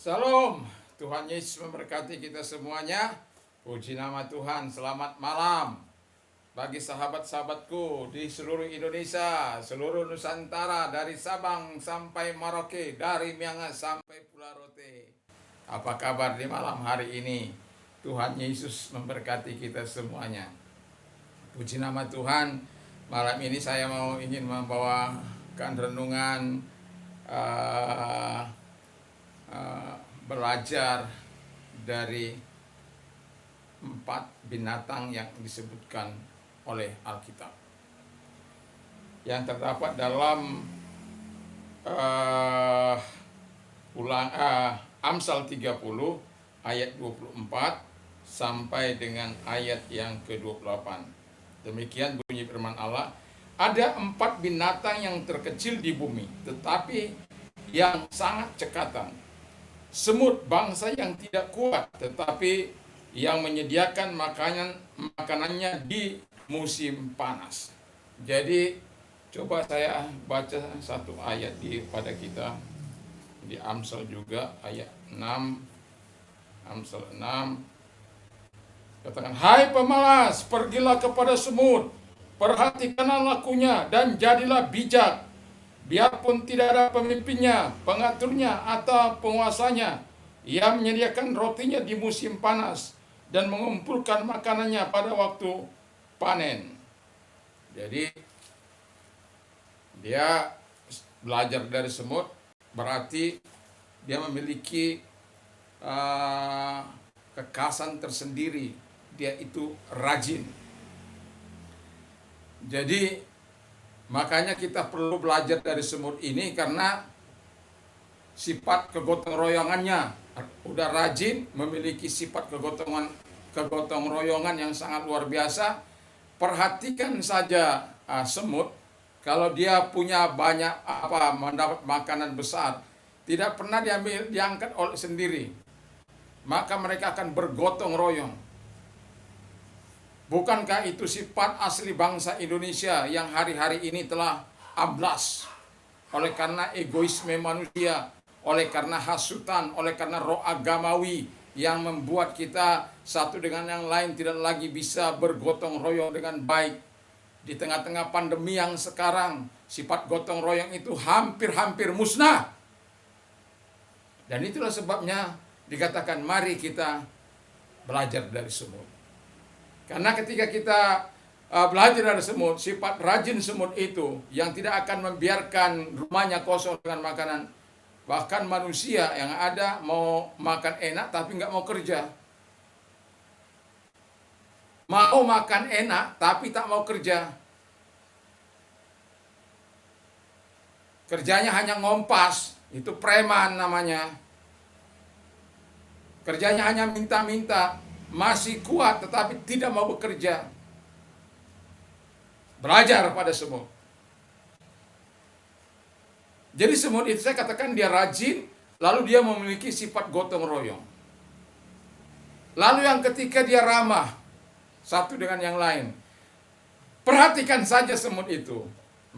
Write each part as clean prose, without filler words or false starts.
Salam, Tuhan Yesus memberkati kita semuanya. Puji nama Tuhan, selamat malam bagi sahabat-sahabatku di seluruh Indonesia, seluruh Nusantara, dari Sabang sampai Merauke, dari Miangas sampai Pulau Rote. Apa kabar di malam hari ini? Tuhan Yesus memberkati kita semuanya. Puji nama Tuhan, malam ini saya ingin membawakan renungan uh, belajar dari 4 binatang yang disebutkan oleh Alkitab yang terdapat dalam Amsal 30 ayat 24 sampai dengan ayat yang ke-28. Demikian bunyi firman Allah. Ada 4 binatang yang terkecil di bumi, tetapi yang sangat cekatan. Semut, bangsa yang tidak kuat, tetapi yang menyediakan makanannya di musim panas. Jadi coba saya baca satu ayat pada kita di Amsal juga ayat 6. Amsal 6 katakan, hai pemalas, pergilah kepada semut, perhatikanlah lakunya dan jadilah bijak. Biarpun tidak ada pemimpinnya, pengaturnya, atau penguasanya, ia menyediakan rotinya di musim panas dan mengumpulkan makanannya pada waktu panen. Jadi dia belajar dari semut, berarti dia memiliki kekhasan tersendiri. Dia itu rajin. Jadi makanya kita perlu belajar dari semut ini karena sifat kegotong royongannya. Udah rajin, memiliki sifat kegotong royongan yang sangat luar biasa. Perhatikan saja semut, kalau dia punya banyak mendapat makanan besar, tidak pernah diangkat oleh sendiri. Maka mereka akan bergotong royong. Bukankah itu sifat asli bangsa Indonesia yang hari-hari ini telah amblas oleh karena egoisme manusia, oleh karena hasutan, oleh karena roh agamawi yang membuat kita satu dengan yang lain tidak lagi bisa bergotong royong dengan baik. Di tengah-tengah pandemi yang sekarang, sifat gotong royong itu hampir-hampir musnah. Dan itulah sebabnya dikatakan mari kita belajar dari semut. Karena ketika kita belajar dari semut, sifat rajin semut itu yang tidak akan membiarkan rumahnya kosong dengan makanan. Bahkan manusia yang ada mau makan enak tapi nggak mau kerja. Mau makan enak tapi tak mau kerja. Kerjanya hanya ngompas, itu preman namanya. Kerjanya hanya minta-minta. Masih kuat tetapi tidak mau bekerja. Belajar pada semut. Jadi semut itu saya katakan dia rajin, lalu dia memiliki sifat gotong royong. Lalu yang ketiga dia ramah satu dengan yang lain. Perhatikan saja semut itu.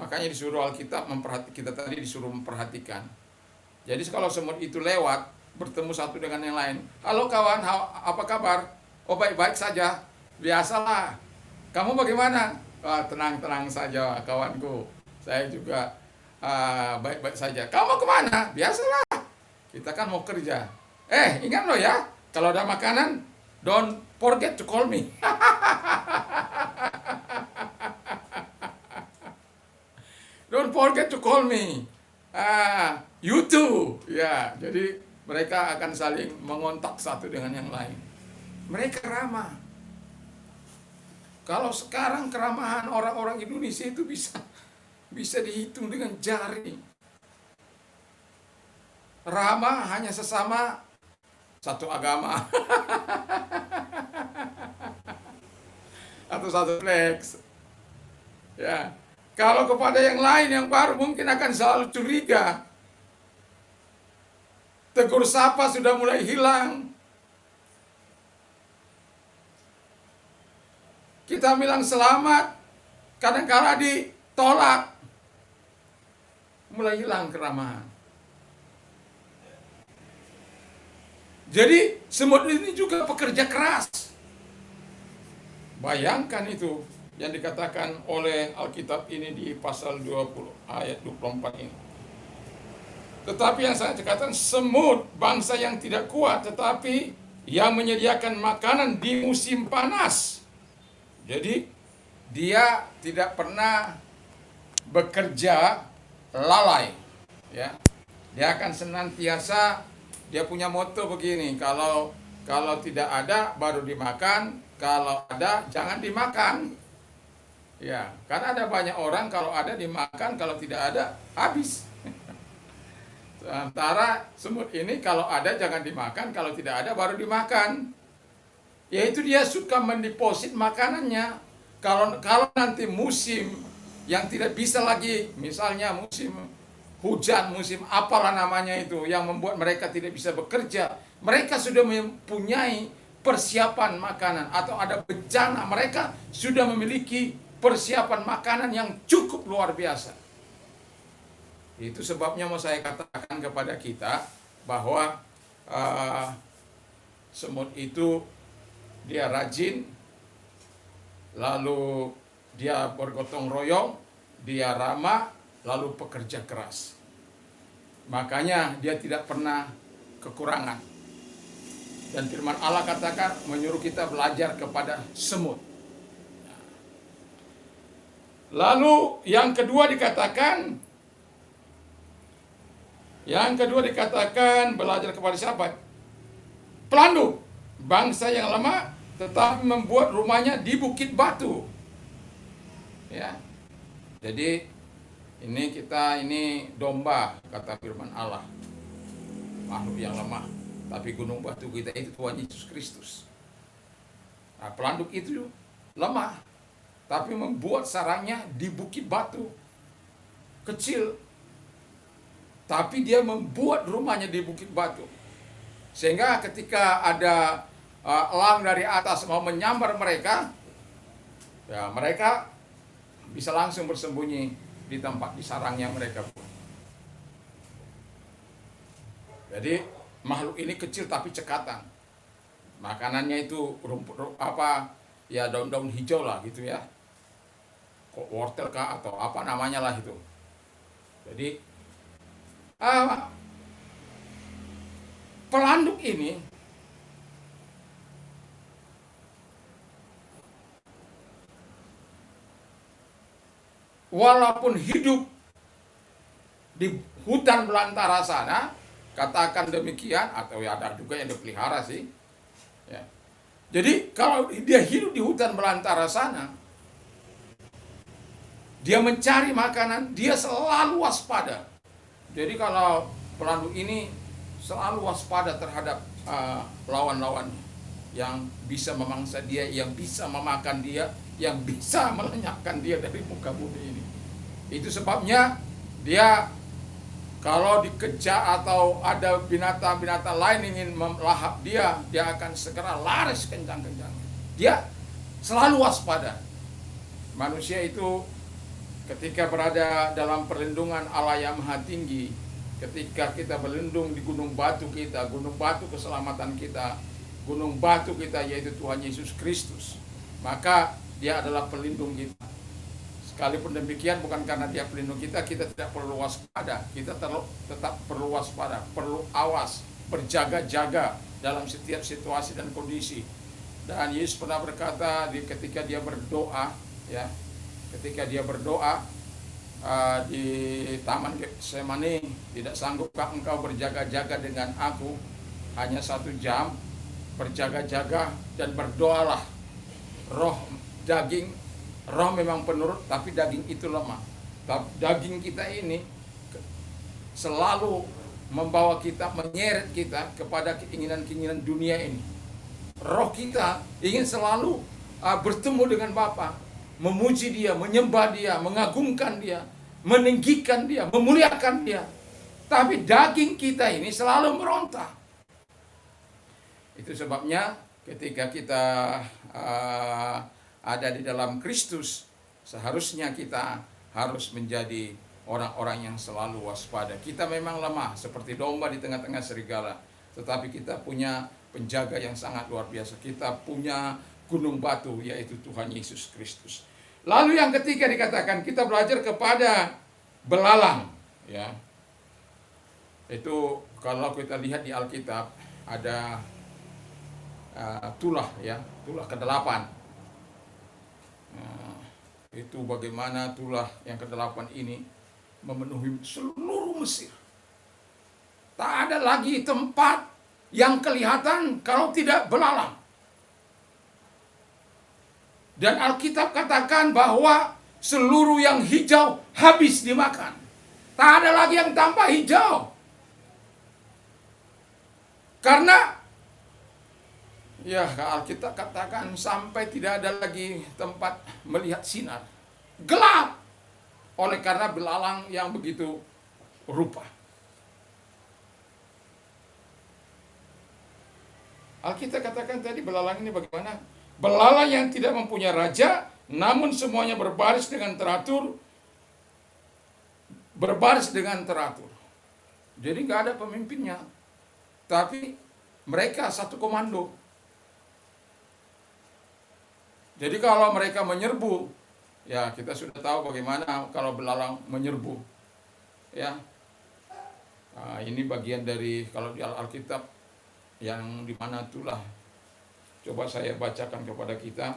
Makanya disuruh Alkitab kita tadi disuruh memperhatikan. Jadi kalau semut itu lewat bertemu satu dengan yang lain. Halo kawan, apa kabar? Oh baik-baik saja, biasalah. Kamu bagaimana? Tenang-tenang saja kawanku. Saya juga baik-baik saja. Kamu mau kemana? Biasalah. Kita kan mau kerja. Ingat loh ya, kalau ada makanan, don't forget to call me. Don't forget to call me. You too. Ya, jadi mereka akan saling mengontak satu dengan yang lain. Mereka ramah. Kalau sekarang keramahan orang-orang Indonesia itu bisa dihitung dengan jari. Ramah hanya sesama satu agama atau satu flex. Ya, kalau kepada yang lain yang baru mungkin akan selalu curiga. Tegur sapa sudah mulai hilang. Kita bilang selamat, kadang-kala ditolak. Mulai hilang keramahan. Jadi semut ini juga pekerja keras. Bayangkan itu yang dikatakan oleh Alkitab ini di pasal 20 ayat 24 ini. Tetapi yang saya katakan, semut bangsa yang tidak kuat, tetapi yang menyediakan makanan di musim panas. Jadi dia tidak pernah bekerja lalai, ya. Dia akan senantiasa, dia punya moto begini, kalau tidak ada baru dimakan, kalau ada jangan dimakan. Ya, karena ada banyak orang kalau ada dimakan, kalau tidak ada habis. Sementara semut ini kalau ada jangan dimakan, kalau tidak ada baru dimakan. Yaitu dia suka mendeposit makanannya. Kalau nanti musim yang tidak bisa lagi, misalnya musim hujan, musim apalah namanya itu, yang membuat mereka tidak bisa bekerja, mereka sudah mempunyai persiapan makanan, atau ada bencana, mereka sudah memiliki persiapan makanan yang cukup luar biasa. Itu sebabnya mau saya katakan kepada kita bahwa semut itu dia rajin, lalu dia bergotong royong, dia ramah, lalu pekerja keras. Makanya dia tidak pernah kekurangan. Dan firman Allah katakan menyuruh kita belajar kepada semut. Lalu yang kedua dikatakan belajar kepada siapa? Pelanduk, bangsa yang lemah tetapi membuat rumahnya di bukit batu. Ya. Jadi ini domba, kata firman Allah. Makhluk yang lemah, tapi gunung batu kita itu Tuhan Yesus Kristus. Nah, pelanduk itu lemah, tapi membuat sarangnya di bukit batu. Kecil, tapi dia membuat rumahnya di bukit batu. Sehingga ketika ada elang dari atas mau menyambar mereka, ya mereka bisa langsung bersembunyi di tempat di sarangnya mereka. Jadi makhluk ini kecil tapi cekatan. Makanannya itu rumput ya daun-daun hijau lah gitu ya. Kok wortel kah atau apa namanya lah itu. Jadi pelanduk ini walaupun hidup di hutan belantara sana, katakan demikian, atau ya ada juga yang dipelihara sih. Ya. Jadi kalau dia hidup di hutan belantara sana, dia mencari makanan, dia selalu waspada. Jadi kalau pelanduk ini selalu waspada terhadap lawan-lawannya yang bisa memangsa dia, yang bisa memakan dia, yang bisa melenyapkan dia dari muka bumi ini. Itu sebabnya dia kalau dikejar atau ada binatang-binatang lain ingin melahap dia akan segera lari sekencang-kencangnya. Dia selalu waspada. Manusia itu ketika berada dalam perlindungan Allah yang Maha Tinggi, ketika kita berlindung di gunung batu kita, gunung batu keselamatan kita, gunung batu kita yaitu Tuhan Yesus Kristus, maka dia adalah pelindung kita. Sekalipun demikian, bukan karena dia pelindung kita tidak perlu waspada. Kita tetap perlu waspada, perlu awas, berjaga-jaga dalam setiap situasi dan kondisi. Dan Yesus pernah berkata ketika dia berdoa, ya, ketika dia berdoa di Taman Getsemani, tidak sanggupkah engkau berjaga-jaga dengan aku hanya 1 jam? Berjaga-jaga dan berdoalah. Roh memang penurut, tapi daging itu lemah. Daging kita ini selalu membawa kita, menyeret kita kepada keinginan-keinginan dunia ini. Roh kita ingin selalu bertemu dengan Bapa, memuji Dia, menyembah Dia, mengagungkan Dia, meninggikan Dia, memuliakan Dia. Tapi daging kita ini selalu meronta. Itu sebabnya ketika kita ada di dalam Kristus, seharusnya kita harus menjadi orang-orang yang selalu waspada. Kita memang lemah seperti domba di tengah-tengah serigala. tetapi kita punya penjaga yang sangat luar biasa. Kita punya gunung batu, yaitu Tuhan Yesus Kristus. Lalu yang ketiga dikatakan kita belajar kepada belalang, ya. Itu kalau kita lihat di Alkitab ada tulah, ya, tulah ke-8. Itu bagaimana tulah yang ke-8 ini memenuhi seluruh Mesir. Tak ada lagi tempat yang kelihatan kalau tidak belalang. Dan Alkitab katakan bahwa seluruh yang hijau habis dimakan. Tak ada lagi yang tampak hijau. Karena ya Alkitab katakan sampai tidak ada lagi tempat melihat sinar. Gelap. Oleh karena belalang yang begitu rupa. Alkitab katakan tadi belalang ini bagaimana? Belalang yang tidak mempunyai raja, namun semuanya berbaris dengan teratur. Berbaris dengan teratur. Jadi nggak ada pemimpinnya. Tapi mereka satu komando. Jadi kalau mereka menyerbu, ya kita sudah tahu bagaimana kalau belalang menyerbu. Ya, nah, ini bagian dari kalau di Alkitab yang dimana itulah. Coba saya bacakan kepada kita.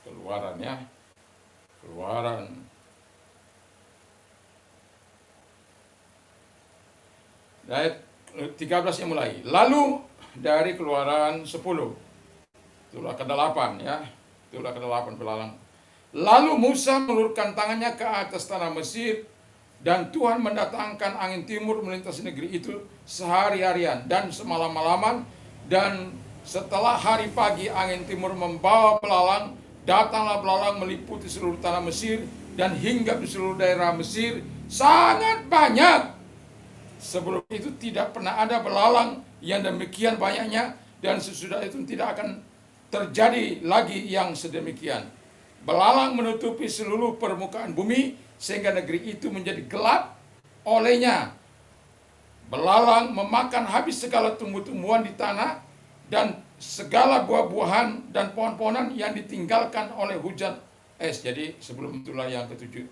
Keluaran, ya. Keluaran. Ayat 13 yang mulai. Lalu dari Keluaran 10. Itulah ke-8, ya. Itulah ke-8 belalang. Lalu Musa mengulurkan tangannya ke atas tanah Mesir, dan Tuhan mendatangkan angin timur melintasi negeri itu sehari-harian dan semalam-malaman. Dan setelah hari pagi angin timur membawa belalang, datanglah belalang meliputi seluruh tanah Mesir dan hinggap di seluruh daerah Mesir sangat banyak. Sebelum itu tidak pernah ada belalang yang demikian banyaknya, dan sesudah itu tidak akan terjadi lagi yang sedemikian. Belalang menutupi seluruh permukaan bumi sehingga negeri itu menjadi gelap olehnya. Belalang memakan habis segala tumbuh-tumbuhan di tanah dan segala buah-buahan dan pohon-pohonan yang ditinggalkan oleh hujan es. Jadi sebelum itulah yang ketujuh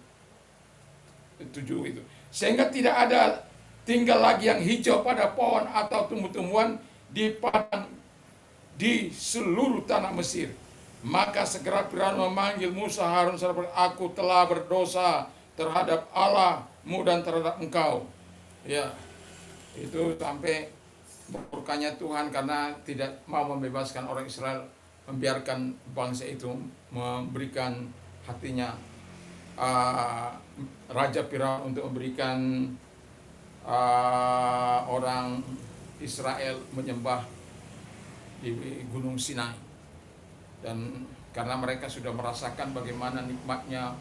itu. Sehingga tidak ada tinggal lagi yang hijau pada pohon atau tumbuh-tumbuhan di padang di seluruh tanah Mesir. Maka segera Firaun memanggil Musa, Harun, aku telah berdosa terhadap Allahmu dan terhadap engkau. Ya, itu sampai murkanya Tuhan karena tidak mau membebaskan orang Israel, membiarkan bangsa itu memberikan hatinya Raja Firaun untuk memberikan orang Israel menyembah di Gunung Sinai. Dan karena mereka sudah merasakan bagaimana nikmatnya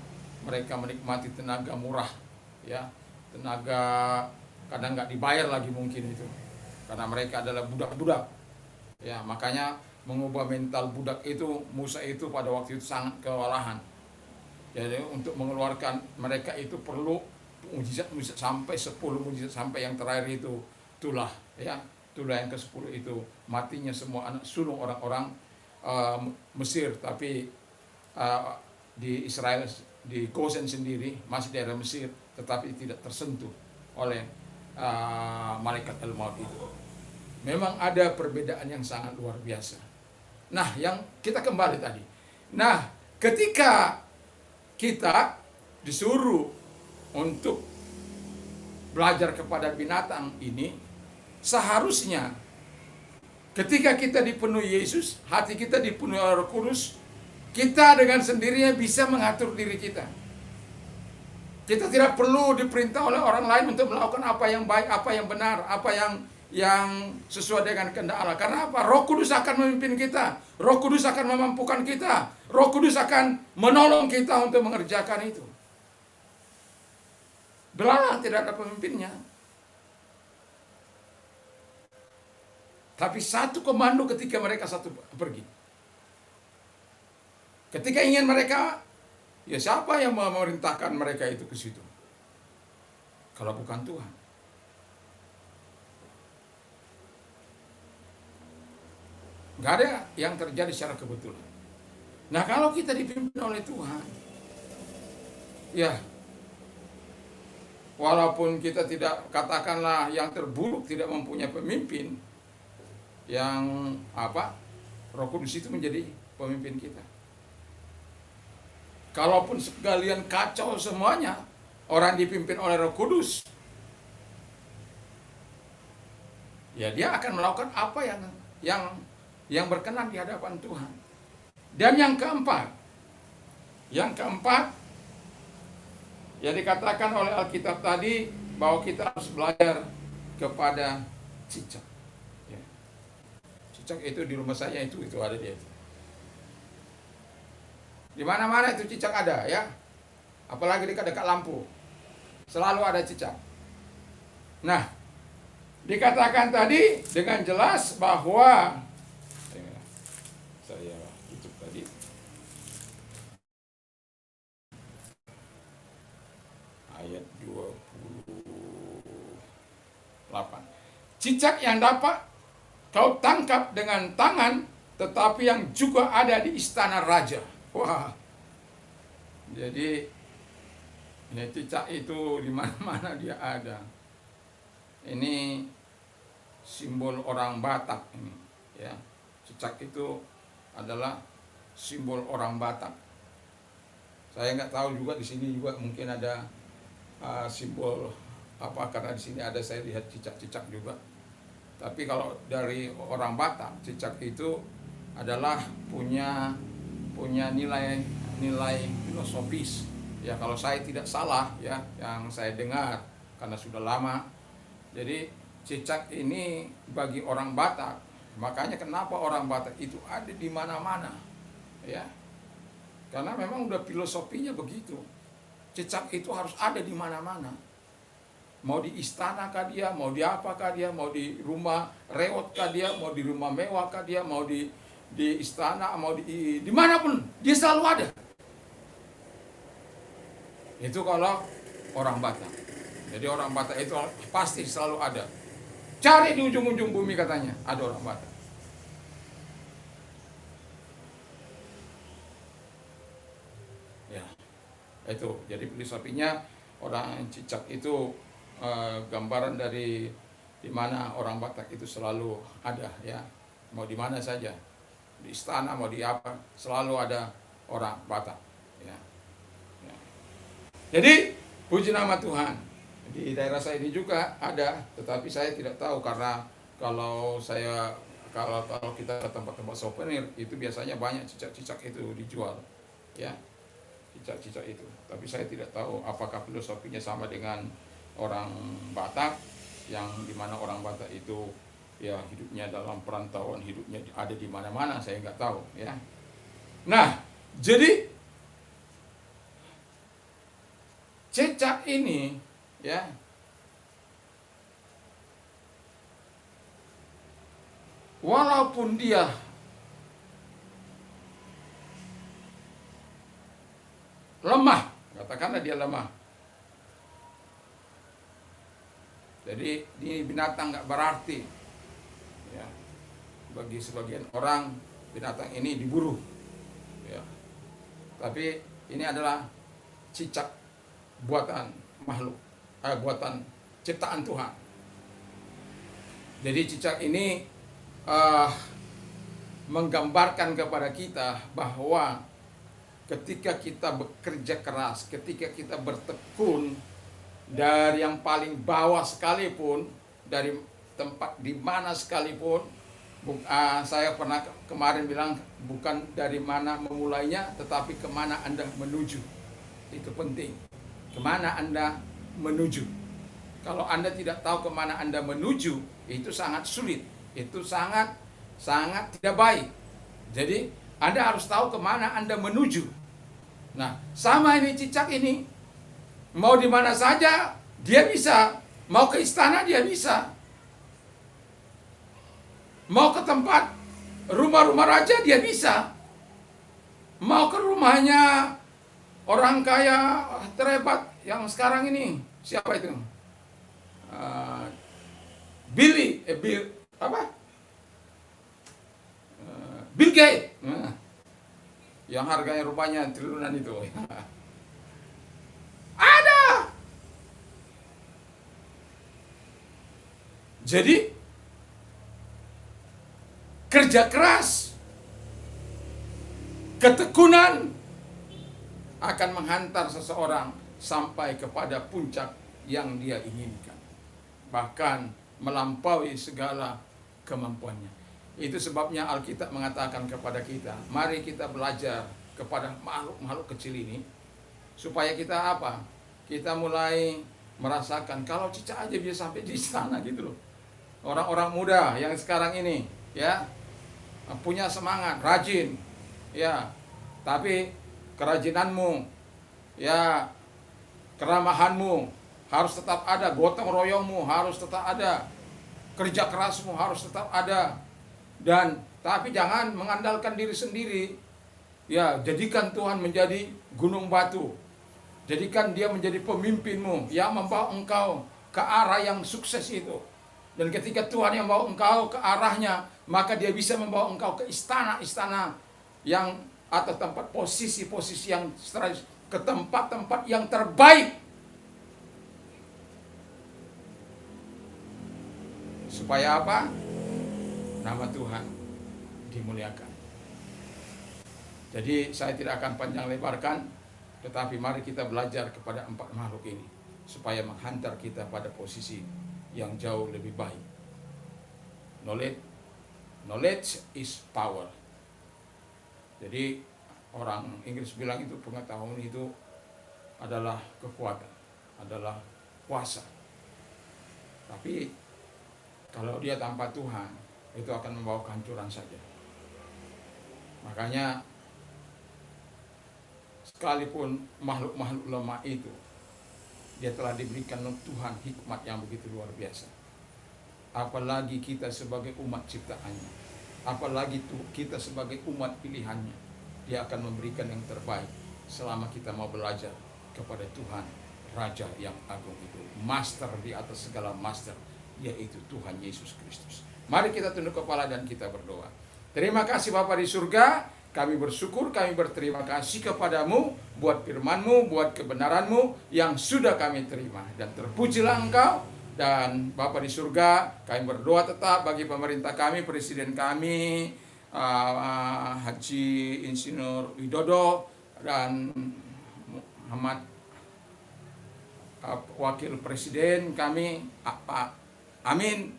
mereka menikmati tenaga murah, ya, tenaga kadang nggak dibayar lagi mungkin itu, karena mereka adalah budak-budak, ya, makanya mengubah mental budak itu Musa itu pada waktu itu sangat kewalahan. Jadi untuk mengeluarkan mereka itu perlu mujizat sampai 10 mujizat, sampai yang terakhir itu tulah, ya, tulah yang ke-10 itu matinya semua anak sulung orang-orang Mesir. Tapi di Israel, di Gosen sendiri masih daerah Mesir, tetapi tidak tersentuh oleh malaikat al-maut itu. Memang ada perbedaan yang sangat luar biasa. Nah, yang kita kembali tadi. Nah, ketika kita disuruh untuk belajar kepada binatang ini, seharusnya ketika kita dipenuhi Yesus, hati kita dipenuhi oleh Roh Kudus, kita dengan sendirinya bisa mengatur diri kita. Kita tidak perlu diperintah oleh orang lain untuk melakukan apa yang baik, apa yang benar, apa yang sesuai dengan kehendak Allah. Karena apa? Roh Kudus akan memimpin kita. Roh Kudus akan memampukan kita. Roh Kudus akan menolong kita untuk mengerjakan itu. Belalang tidak ada pemimpinnya. Tapi satu komando ketika mereka satu pergi. Ketika ingin mereka Ya siapa yang memerintahkan mereka itu ke situ? Kalau bukan Tuhan. Nggak ada yang terjadi secara kebetulan. Nah kalau kita dipimpin oleh Tuhan, ya walaupun kita tidak, katakanlah yang terburuk, tidak mempunyai pemimpin, yang Roh Kudus itu menjadi pemimpin kita. Kalaupun sekalian kacau semuanya, orang dipimpin oleh Roh Kudus, ya dia akan melakukan apa yang berkenan di hadapan Tuhan. Dan yang keempat, ya dikatakan oleh Alkitab tadi bahwa kita harus belajar kepada cicak. Ya. Cicak itu di rumah saya itu ada dia. Di mana-mana itu cicak ada ya. Apalagi dekat lampu. Selalu ada cicak. Nah, dikatakan tadi dengan jelas bahwa saya tutup tadi. Ayat 28. Cicak yang dapat kau tangkap dengan tangan, tetapi yang juga ada di istana raja. Wah. Jadi ini cicak itu di mana-mana dia ada. Ini simbol orang Batak ini, ya. Cicak itu adalah simbol orang Batak. Saya nggak tahu juga, di sini juga mungkin ada simbol apa, karena di sini ada, saya lihat cicak-cicak juga. Tapi kalau dari orang Batak, cicak itu adalah punya nilai filosofis. Ya kalau saya tidak salah ya, yang saya dengar karena sudah lama. Jadi cicak ini bagi orang Batak, makanya kenapa orang Batak itu ada di mana-mana. Ya. Karena memang udah filosofinya begitu. Cicak itu harus ada di mana-mana. Mau di istana kah dia, mau di apa kah dia, mau di rumah rewot kah dia, mau di rumah mewah kah dia, mau di istana, mau di manapun, dia selalu ada. Itu kalau orang Batak. Jadi orang Batak itu pasti selalu ada. Cari di ujung-ujung bumi katanya, ada orang Batak. Ya, itu. Jadi filosofinya orang cicak itu gambaran dari di mana orang Batak itu selalu ada ya. Mau di mana saja. Di istana mau di apa, selalu ada orang Batak ya. Ya. Jadi puji nama Tuhan, di daerah saya ini juga ada, tetapi saya tidak tahu, karena kalau kita ke tempat-tempat souvenir itu biasanya banyak cicak-cicak itu dijual ya, cicak-cicak itu. Tapi saya tidak tahu apakah filosofinya sama dengan orang Batak, yang dimana orang Batak itu ya hidupnya dalam perantauan, hidupnya ada di mana-mana, saya nggak tahu ya. Nah, jadi cicak ini ya walaupun dia lemah, katakanlah dia lemah. Jadi ini binatang nggak berarti. Ya. Bagi sebagian orang binatang ini diburu. Ya. Tapi ini adalah cicak buatan makhluk, buatan ciptaan Tuhan. Jadi cicak ini menggambarkan kepada kita bahwa ketika kita bekerja keras, ketika kita bertekun dari yang paling bawah sekalipun, dari tempat di mana sekalipun, saya pernah kemarin bilang bukan dari mana memulainya, tetapi kemana Anda menuju. Itu penting. Kemana Anda menuju. Kalau Anda tidak tahu kemana Anda menuju, itu sangat sulit. Itu sangat tidak baik. Jadi Anda harus tahu kemana Anda menuju. Nah, sama ini cicak ini, mau di mana saja dia bisa. Mau ke istana dia bisa. Mau ke tempat rumah-rumah raja dia bisa. Mau ke rumahnya Orang kaya terhebat yang sekarang ini, siapa itu? Uh, Bill apa? Bill Gates. Nah, yang harganya rupanya triliunan itu. Ada. Jadi kerja keras, ketekunan akan menghantar seseorang sampai kepada puncak yang dia inginkan, bahkan melampaui segala kemampuannya. Itu sebabnya Alkitab mengatakan kepada kita, mari kita belajar kepada makhluk-makhluk kecil ini, supaya kita apa? Kita mulai merasakan kalau cicak aja bisa sampai di sana gitu loh. Orang-orang muda yang sekarang ini ya punya semangat, rajin, ya, tapi kerajinanmu, ya, keramahanmu harus tetap ada, gotong royongmu harus tetap ada, kerja kerasmu harus tetap ada, dan tapi jangan mengandalkan diri sendiri. Ya, jadikan Tuhan menjadi gunung batu, jadikan Dia menjadi pemimpinmu yang membawa engkau ke arah yang sukses itu. Dan ketika Tuhan yang membawa engkau ke arahnya, maka Dia bisa membawa engkau ke istana-istana yang atau tempat posisi-posisi yang strategis, ke tempat-tempat yang terbaik, supaya apa? Nama Tuhan dimuliakan. Jadi saya tidak akan panjang lebarkan, tetapi mari kita belajar kepada 4 makhluk ini supaya menghantar kita pada posisi yang jauh lebih baik. Knowledge is power. Jadi orang Inggris bilang itu pengetahuan itu adalah kekuatan, adalah kuasa. Tapi kalau dia tanpa Tuhan, itu akan membawa kehancuran saja. Makanya sekalipun makhluk-makhluk lemah itu, dia telah diberikan Tuhan hikmat yang begitu luar biasa. Apalagi kita sebagai umat ciptaannya, apalagi kita sebagai umat pilihannya, Dia akan memberikan yang terbaik selama kita mau belajar kepada Tuhan Raja yang agung itu, Master di atas segala master, yaitu Tuhan Yesus Kristus. Mari kita tunduk kepala dan kita berdoa. Terima kasih Bapa di surga, kami bersyukur, kami berterima kasih kepadamu buat firman-Mu, buat kebenaran-Mu yang sudah kami terima. Dan terpujilah Engkau. Dan Bapa di surga, kami berdoa tetap bagi pemerintah kami, presiden kami, Haji Insinyur Widodo, dan Muhammad Wakil Presiden kami, Pak Amin.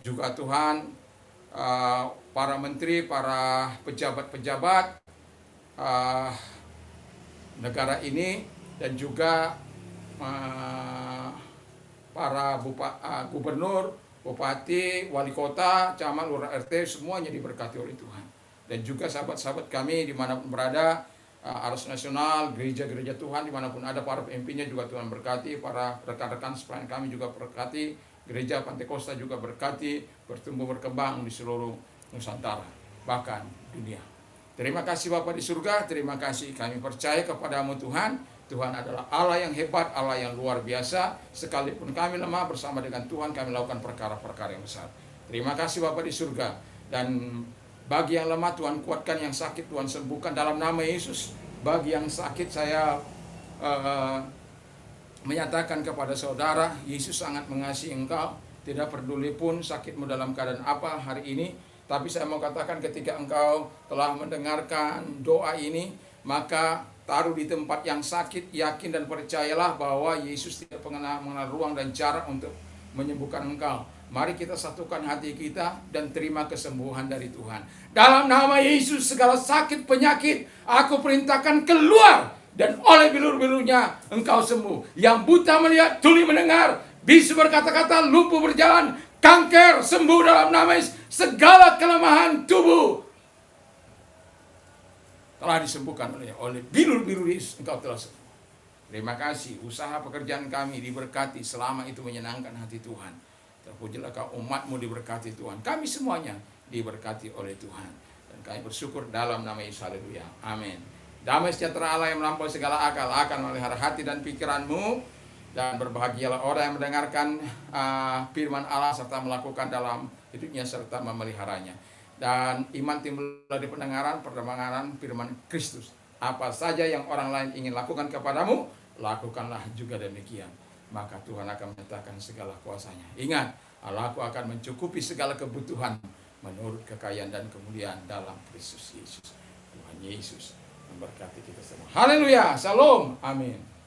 Juga Tuhan, para menteri, para pejabat-pejabat negara ini, dan juga para gubernur, bupati, wali kota, camat, lurah, RT, semuanya diberkati oleh Tuhan. Dan juga sahabat-sahabat kami dimanapun berada, Arus Nasional, gereja-gereja Tuhan dimanapun ada, para pemimpinnya juga Tuhan berkati, para rekan-rekan sepelayan kami juga berkati, gereja Pantekosta juga berkati, bertumbuh berkembang di seluruh Nusantara, bahkan dunia. Terima kasih Bapa di surga, terima kasih, kami percaya kepadamu Tuhan. Tuhan adalah Allah yang hebat, Allah yang luar biasa. Sekalipun kami lemah, bersama dengan Tuhan kami lakukan perkara-perkara yang besar. Terima kasih Bapa di surga. Dan bagi yang lemah Tuhan kuatkan, yang sakit Tuhan sembuhkan dalam nama Yesus. Bagi yang sakit saya menyatakan kepada saudara, Yesus sangat mengasihi engkau. Tidak peduli pun sakitmu dalam keadaan apa hari ini. Tapi saya mau katakan, ketika engkau telah mendengarkan doa ini, maka taruh di tempat yang sakit, yakin dan percayalah bahwa Yesus tidak mengenal ruang dan jarak untuk menyembuhkan engkau. Mari kita satukan hati kita dan terima kesembuhan dari Tuhan. Dalam nama Yesus, segala sakit penyakit aku perintahkan keluar, dan oleh bilur-bilurnya engkau sembuh. Yang buta melihat, tuli mendengar, bisu berkata-kata, lumpuh berjalan, kanker sembuh dalam nama Yesus. Segala kelemahan tubuh telah disembuhkan oleh bilur-bilur Yesus, engkau telah sembuh. Terima kasih, usaha pekerjaan kami diberkati, selama itu menyenangkan hati Tuhan. Terpujilah kau, umatmu diberkati Tuhan. Kami semuanya diberkati oleh Tuhan. Dan kami bersyukur dalam nama Yesus, haleluya, amin. Damai sejahtera Allah yang melampaui segala akal akan memelihara hati dan pikiranmu. Dan berbahagialah orang yang mendengarkan firman Allah serta melakukan dalam hidupnya serta memeliharanya. Dan iman timbul dari pendengaran firman Kristus. Apa saja yang orang lain ingin lakukan kepadamu, lakukanlah juga demikian. Maka Tuhan akan menyatakan segala kuasanya. Ingat, Allahku akan mencukupi segala kebutuhan menurut kekayaan dan kemuliaan dalam Kristus Yesus. Tuhan Yesus memberkati kita semua. Haleluya, salam, amin.